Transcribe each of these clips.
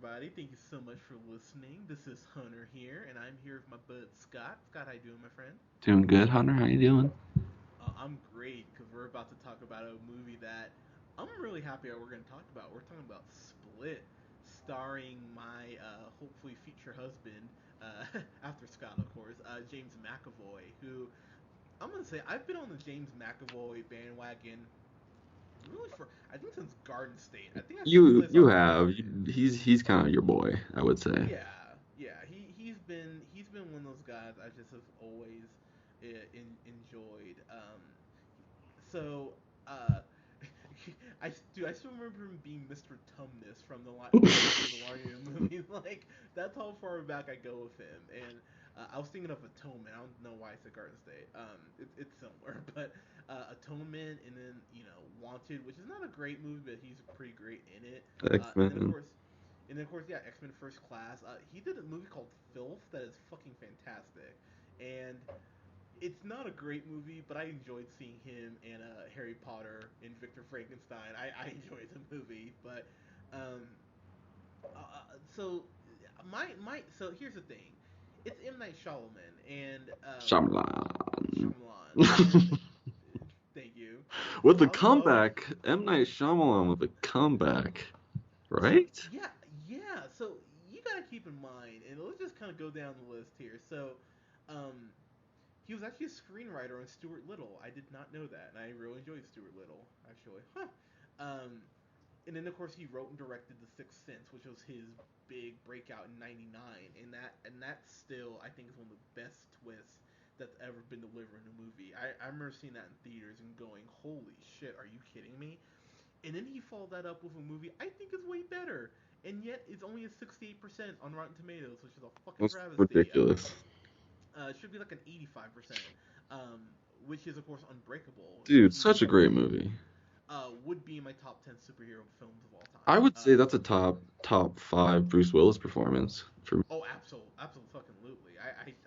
everybody. Thank you so much for listening. This is Hunter here, and I'm here with my bud Scott. Scott, how you doing, my friend? Doing good, Hunter. How you doing? I'm great because we're about to talk about a movie that I'm really happy that we're going to talk about. We're talking about Split, starring my hopefully future husband, after Scott, of course, James McAvoy, who I'm going to say I've been on the James McAvoy bandwagon really for, I think, since Garden State. I think I You really saw you Garden have State. he's kind of your boy, I would say. Yeah, yeah. He's been one of those guys I just have always enjoyed. So uh, I still remember him being Mr. Tumnus from the Legend of the Warrior movie. Like that's how far back I go with him. And I was thinking of Atonement. I don't know why I said Garden State. It's similar, but Atonement, and then Wanted, which is not a great movie, but he's pretty great in it. And then of X-Men. course. And then, of course, yeah, X Men First Class. He did a movie called Filth that is fucking fantastic. And it's not a great movie, but I enjoyed seeing him in Harry Potter and Victor Frankenstein. I enjoyed the movie, but um, so so here's the thing, it's M Night Shyamalan and Shyamalan. Shyamalan and thank you. With So the I love comeback, M Night Shyamalan with a comeback, so right? yeah yeah so you gotta keep in mind, and let's just kind of go down the list here. So um he was actually a screenwriter on Stuart Little. I did not know that, and I really enjoyed Stuart Little, actually. Huh. Um, and then of course he wrote and directed The Sixth Sense, which was his big breakout in '99, and that still I think is one of the best twists that's ever been delivered in a movie. I remember seeing that in theaters and going, "Holy shit, are you kidding me?" And then he followed that up with a movie I think is way better, and yet it's only a 68% on Rotten Tomatoes, which is a fucking That's travesty. ridiculous. It should be like an 85%, um, which is of course Unbreakable, Dude, which such a great movie. would be in my top 10 superhero films of all I time. would say that's a top five Bruce Willis performance for me. Oh, absolutely, fucking absolutely.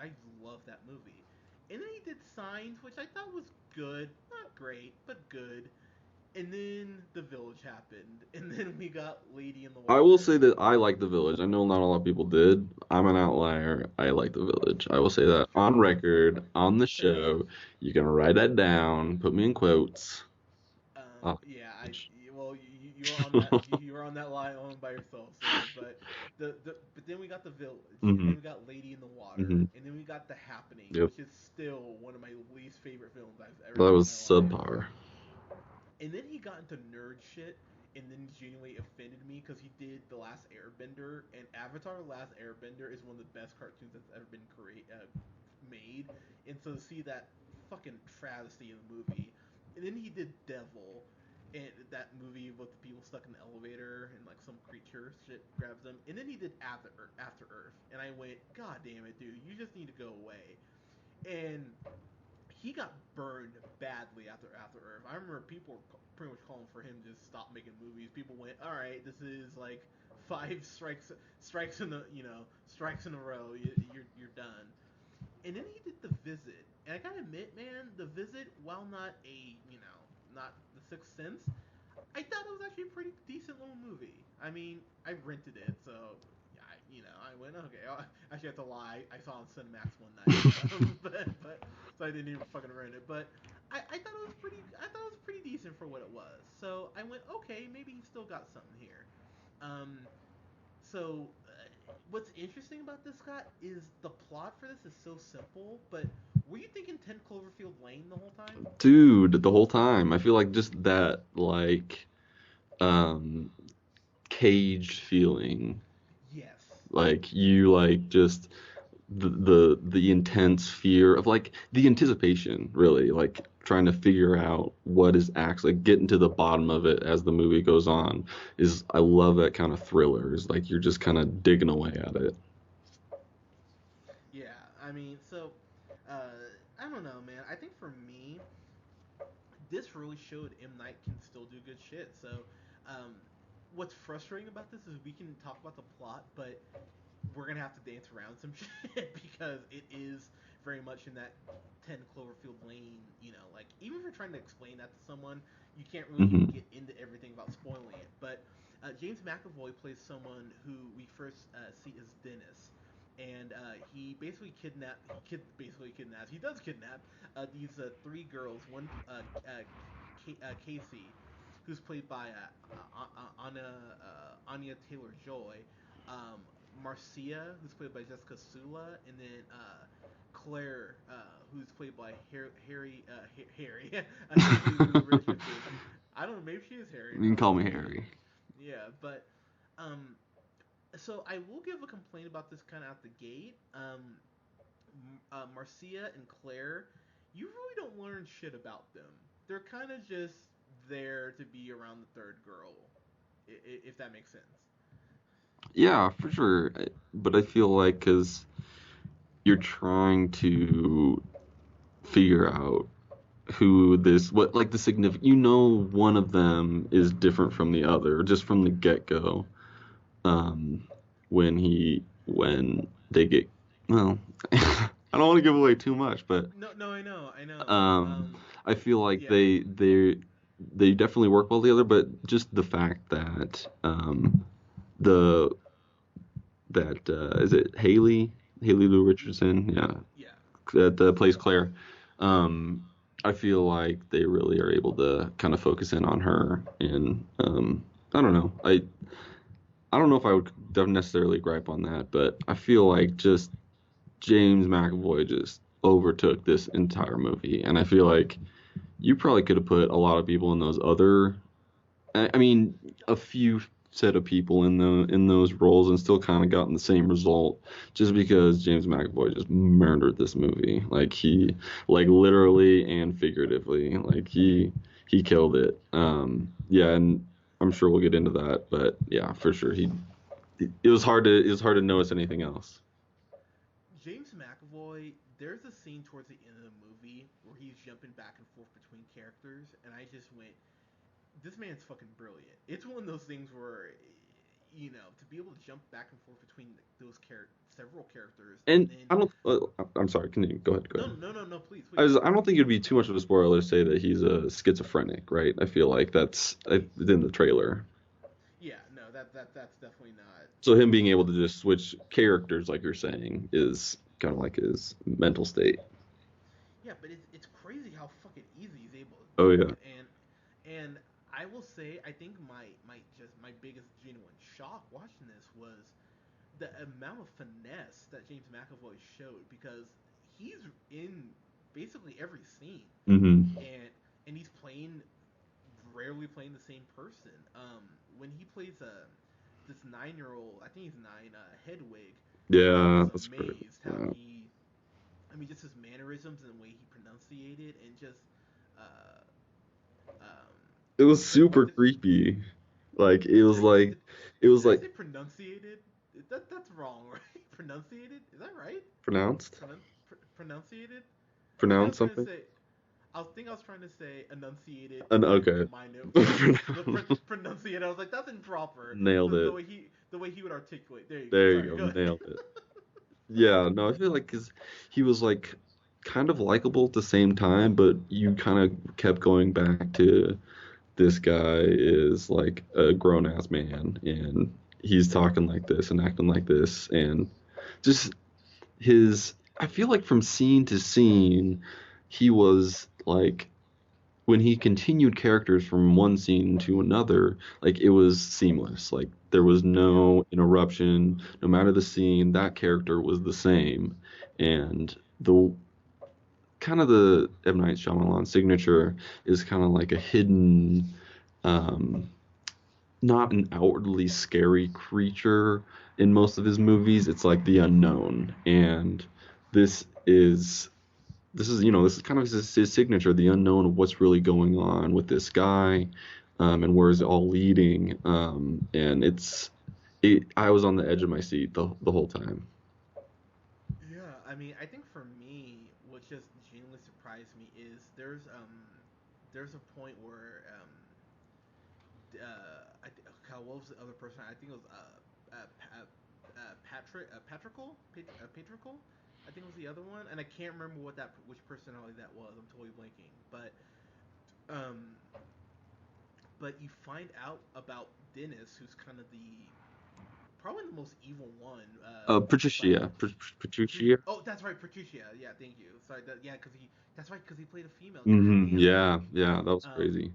I love that movie. And then he did Signs, which I thought was good, not great, but good. And then The Village happened, and then we got Lady in the I will Water. say that I like The Village. I know not a lot of people did. I'm an outlier. I like The Village. I will say that on record, on the show. You can write that down, put me in quotes. Oh. Yeah, well, you were on that line on by yourself, sir. But but then we got The Village, and then Hmm. we got Lady in the Hmm. Water, and then we got The Happening, Yep. which is still one of my least favorite films I've ever That seen in was my life. subpar. And then he got into nerd shit, and then genuinely offended me because he did The Last Airbender, and Avatar: The Last Airbender is one of the best cartoons that's ever been made. And so to see that fucking travesty in the movie, and then he did Devil, and that movie with the people stuck in the elevator and like some creature shit grabs them, and then he did After Earth, and I went, God damn it, dude, you just need to go away. And he got burned badly after Earth. I remember people were pretty much calling for him to just stop making movies. People went, "All right, this is like five strikes in the strikes in a row. You're done." And then he did The Visit, and I gotta admit, man, The Visit, while not not The Sixth Sense, I thought it was actually a pretty decent little movie. I mean, I rented it, so I went, okay. I actually have to lie. I saw it on Cinemax one night, but so I didn't even fucking rent it. But I thought it was pretty. I thought it was pretty decent for what it was. So I went, okay, maybe he still got something here. Um, what's interesting about this, Scott, is the plot for this is so simple. But were you thinking 10 Cloverfield Lane the whole time? Dude, the whole time. I feel like just that um caged feeling. Yes. Like you like just the intense fear of like the anticipation really like trying to figure out what is actually like, getting to the bottom of it as the movie goes on is I love that kind of thrillers like you're just kind of digging away at it. Yeah, I mean, uh, I don't know, man. I think for me, this really showed M Night can still do good shit. So, um, what's frustrating about this is we can talk about the plot, but we're gonna have to dance around some shit because it is very much in that 10 Cloverfield Lane. Like even if you're trying to explain that to someone, you can't really even Hmm. get into everything without spoiling it. But James McAvoy plays someone who we first see as Dennis, and he basically basically kidnaps. He does kidnap these three girls. One, Casey, who's played by Anya Taylor Joy, um, Marcia, who's played by Jessica Sula, and then Claire, who's played by Harry, Haley Lou Richardson. I don't know, maybe she is Harry. You can call me Maybe. Harry. Yeah, but um, so I will give a complaint about this kind of out the gate. Marcia and Claire, you really don't learn shit about them. They're kind of just there to be around the third girl, if that makes sense. Yeah, for sure. But I feel like because you're trying to figure out who this, what, like the significant, one of them is different from the other, just from the get go. Um, when they get, well, I don't want to give away too much, but No, no, I know. um, I feel like Yeah, they definitely work well together, but just the fact that the that is it Haley Lou Richardson, yeah, yeah, that plays Claire. Um, I feel like they really are able to kind of focus in on her, and I don't know. I don't know if I would necessarily gripe on that, but I feel like just James McAvoy just overtook this entire movie, and I feel like you probably could have put a lot of people in those other. I mean, a few set of people in those roles and still kind of gotten the same result, just because James McAvoy just murdered this movie. Like like literally and figuratively, like he killed it. Yeah, and I'm sure we'll get into that, but yeah, for sure it was hard to notice anything else. James McAvoy. There's a scene towards the end of the movie where he's jumping back and forth between characters, and I just went, this man's fucking brilliant. It's one of those things where, to be able to jump back and forth between those several characters, and And then I don't. I'm sorry. Can you go ahead? Go no, ahead. no, no, no, please, please. I don't think it'd be too much of a spoiler to say that he's a schizophrenic, right? I feel like that's in the trailer. Yeah, no, that's definitely not. So him being able to just switch characters, like you're saying, is kind of like his mental state. Yeah, but it's crazy how fucking easy he's able to Oh do yeah. it, and I will say I think my biggest genuine shock watching this was the amount of finesse that James McAvoy showed because he's in basically every scene Hmm. and he's playing rarely playing the same person. When he plays this 9-year old, I think he's 9, Hedwig, I was Yeah, that's great. amazed how Yeah. just his mannerisms and the way he pronunciated and just uh, um, It was just super just creepy. Like did, it was did I like say pronunciated? That's wrong, right? Pronunciated? Is that right? pronounced, Pronunciated? I think I pronounced was trying to something. say. I was trying to say enunciated And like okay, mine, but pronunciated. I was like, that's improper. nailed it. The way he would articulate. There you go. There you Sorry. go, Go ahead. nailed it. Yeah, no, I feel like 'cause he was like kind of likable at the same time, but you kind of kept going back to this guy is like a grown ass man and he's talking like this and acting like this and just I feel like from scene to scene he was like when he continued characters from one scene to another, like it was seamless. Like there was Yeah. no interruption. No matter the scene, that character was the same. And the kind of the M Night Shyamalan signature is kind of like a hidden, um, not an outwardly scary creature in most of his movies. It's like the unknown, and this is this is kind of his signature, the unknown of what's really going on with this guy, and where is it all leading. And I was on the edge of my seat the whole time. Yeah. I mean, I think for me, what just genuinely surprised me is there's a point where what was the other person? I think it was Patrickle. I think was the other one, and I can't remember which personality that was. I'm totally blanking. But um, but you find out about Dennis, who's kind of the probably the most evil one, played by Patricia. Patricia. Oh, that's right, Patricia. Yeah, thank you. Sorry, yeah, because he that's right, because he played a female. God Hmm. damn. Yeah, yeah, that was Um, crazy.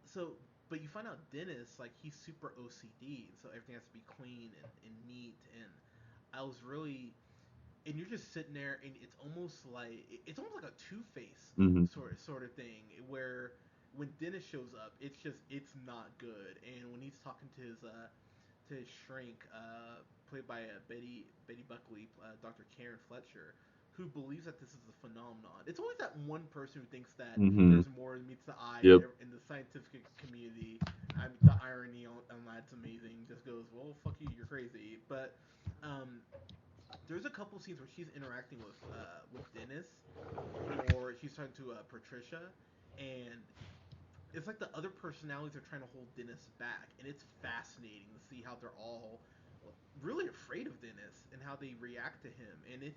so, but you find out Dennis, like he's super OCD, so everything has to be clean and neat. And I was really, and you're just sitting there, and it's almost like a Two Face Hmm. sort of thing, where when Dennis shows up, it's not good. And when he's talking to his shrink, played by Betty Buckley, Dr. Karen Fletcher, who believes that this is a phenomenon. It's always that one person who thinks that Hmm. there's more than meets the eye Yep. in the scientific community. I mean, the irony on that's amazing. Just goes, well, fuck you, you're crazy. But um, there's a couple scenes where she's interacting with Dennis, or she's talking to Patricia, and it's like the other personalities are trying to hold Dennis back, and it's fascinating to see how they're all really afraid of Dennis and how they react to him. And it,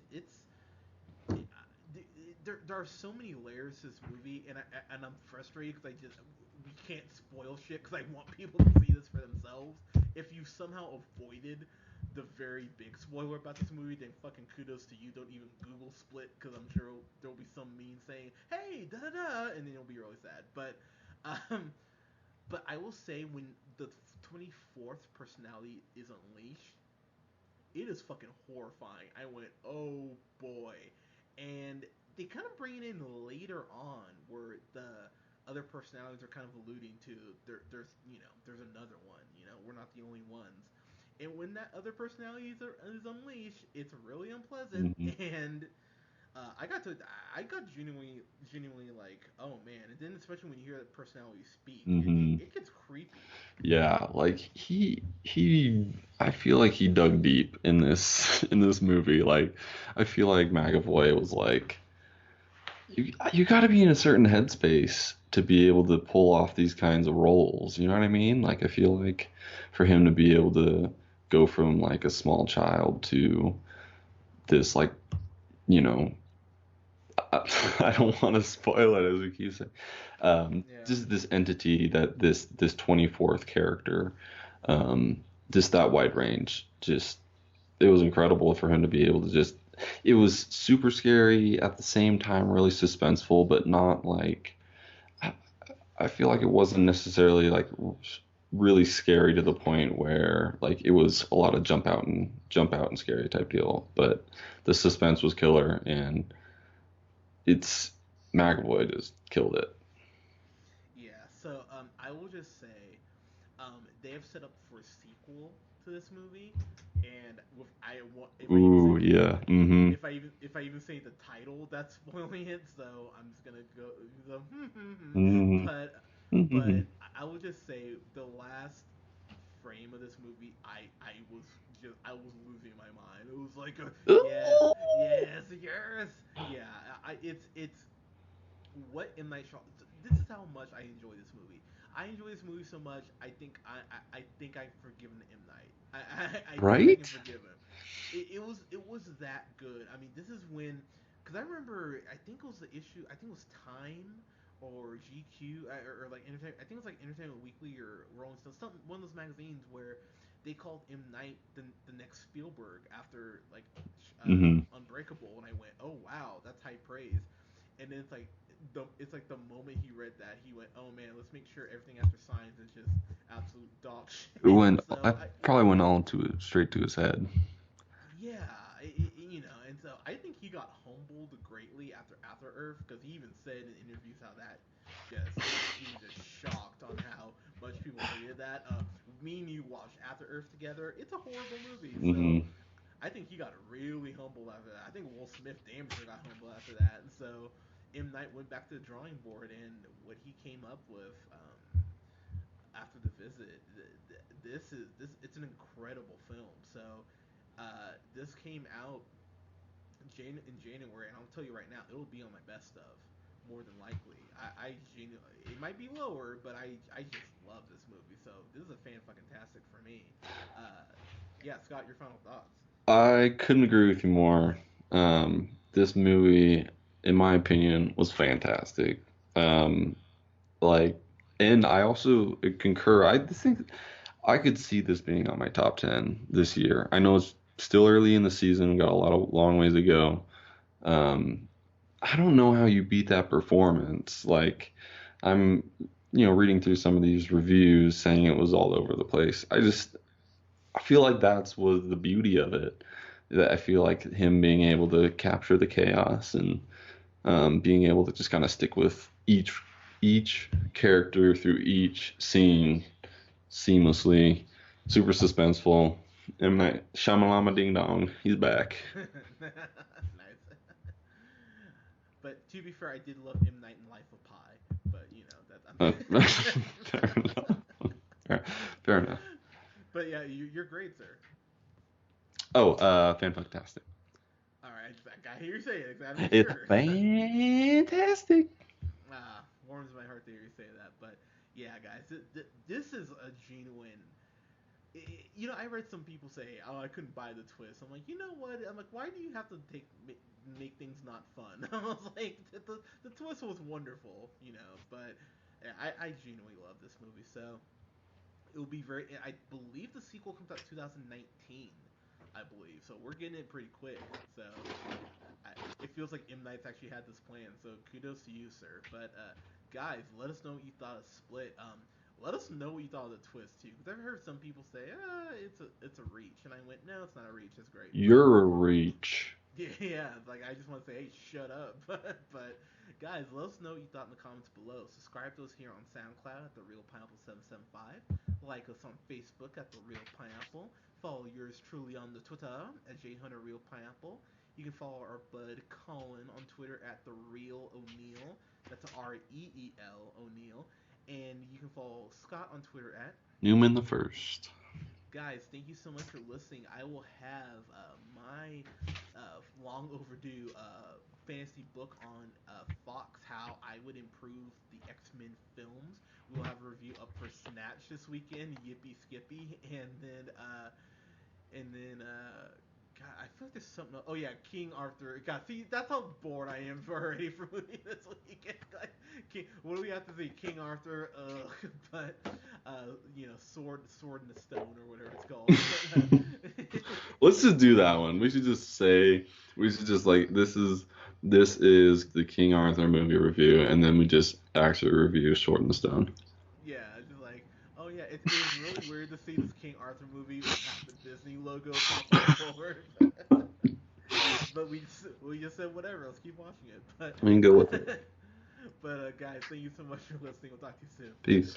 there are so many layers to this movie, and I'm frustrated because I just we can't spoil shit because I want people to see this for themselves. If you somehow avoided the very big spoiler about this movie, then fucking kudos to you. Don't even Google Split because I'm sure there'll be some meme saying, "Hey, da da da," and then you'll be really sad. Um, but I will say when the 24th personality is unleashed, it is fucking horrifying. I went, oh boy. And they kind of bring it in later on where the other personalities are kind of alluding to there's another one, we're not the only ones. And when that other personality is unleashed, it's really unpleasant. Hmm. And I got genuinely like, oh man. And then especially when you hear that personality speak, Hmm. it gets creepy. Yeah, like I feel like he dug deep in this in this movie. Like, I feel like McAvoy was like, you got to be in a certain headspace to be able to pull off these kinds of roles. You know what I mean? Like, I feel like for him to be able to go from like a small child to this, like, you know, I don't want to spoil it as we keep saying. Yeah. Just this entity that this 24th character, just that wide range, just it was incredible for him to be able to just. It was super scary at the same time, really suspenseful, but not like. I feel like it wasn't necessarily like really scary to the point where like it was a lot of jump out and scary type deal, but the suspense was killer and it's McAvoy just killed it. Yeah, so I will just say, they have set up for a sequel to this movie, and with I want if I even say Ooh, yeah. Mm-hmm. if I even say the title, that's spoiling it. So I'm just gonna go. So, Mm-hmm. but Mm-hmm. I will just say the last frame of this movie, I was losing my mind. It was like, yes, yes, yes, yeah. It's what M Night Shyamalan. This is how much I enjoy this movie. I enjoy this movie so much. I think I've forgiven M Night. I think I can Right? forgive him. It was that good. I mean, this is when because I remember I think it was the issue. I think it was Time or GQ or like Entertainment. I think it was like Entertainment Weekly or Rolling Stone. Some one of those magazines where they called M Night the next Spielberg after like Mm-hmm. Unbreakable, and I went, oh wow, that's high praise. And then it's like the moment he read that he went, oh man, let's make sure everything after Signs is just absolute dog It shit. went. So I probably went all to it straight to his head. yeah, and so I think he got humbled greatly after Earth because he even said in interviews how that just he was just shocked on how much people hated that. Me and you watched After Earth together. It's a horrible movie, Mm-hmm. so I think he got really humble after that. I think Will Smith damn sure got humble after that, and so M Night went back to the drawing board, and what he came up with after the visit, this it's an incredible film. So this came out in January, and I'll tell you right now, it'll be on my best of more than likely. I genuinely, it might be lower, but I just love this movie. So this is a fan fucking tastic for me. Uh, yeah, Scott, your final thoughts? I couldn't agree with you more. This movie, in my opinion, was fantastic. Um, like And I also concur. I think I could see this being on my top 10 this year. I know it's still early in the season, we got a lot of long ways to go. Um, I don't know how you beat that performance. Like, I'm, reading through some of these reviews saying it was all over the place. I feel like that's was the beauty of it. That I feel like him being able to capture the chaos and being able to just kind of stick with each character through each scene seamlessly, super suspenseful. M Night Shyamalama Ding Dong, he's back. Nice. But to be fair, I did love M Night and Life of Pi. But Fair enough. Fair, fair enough. But yeah, you're great, sir. Oh, fantastic. All right, I hear you say it. I make It's sure. fantastic. Warms my heart to hear you say that. But yeah, guys, this is a genuine. I read some people say, "Oh, I couldn't buy the twist." I'm like, you know what? I'm like, why do you have to make things not fun? I was like, the twist was wonderful, But yeah, I genuinely love this movie. So it will be very. I believe the sequel comes out 2019. I believe so. We're getting it pretty quick. So it feels like M Night's actually had this plan. So kudos to you, sir. But guys, let us know what you thought of Split. Let us know what you thought of the twist too, because I've heard some people say, it's a reach, and I went, no, it's not a reach. It's great. But You're a reach. yeah, like I just want to say, hey, shut up. But guys, let us know what you thought in the comments below. Subscribe to us here on SoundCloud at the Real Pineapple 775. Like us on Facebook at the Real Pineapple. Follow yours truly on the Twitter at J Hunter Real Pineapple. You can follow our bud Colin on Twitter at the Real O'Neill. That's REEL O'Neill. And you can follow Scott on Twitter at Newman the First. guys, thank you so much for listening. I will have my long overdue fantasy book on Fox, how I would improve the X-Men films. We will have a review up for Snatch this weekend, Yippee Skippy, and then God, I feel like there's something else. Oh yeah, King Arthur. God, see, that's how bored I am already for movie this weekend. What do we have to see? King Arthur. Ugh. But sword in the stone or whatever it's called. Let's just do that one. We should just like this is the King Arthur movie review, and then we just actually review Sword in the Stone. Yeah, just like, oh yeah, it was really weird to see this King Arthur movie with half the Disney logo across the board. But we just said whatever. Let's keep watching it. But I mean, go with it. guys, thank you so much for listening. We'll talk to you soon. Peace.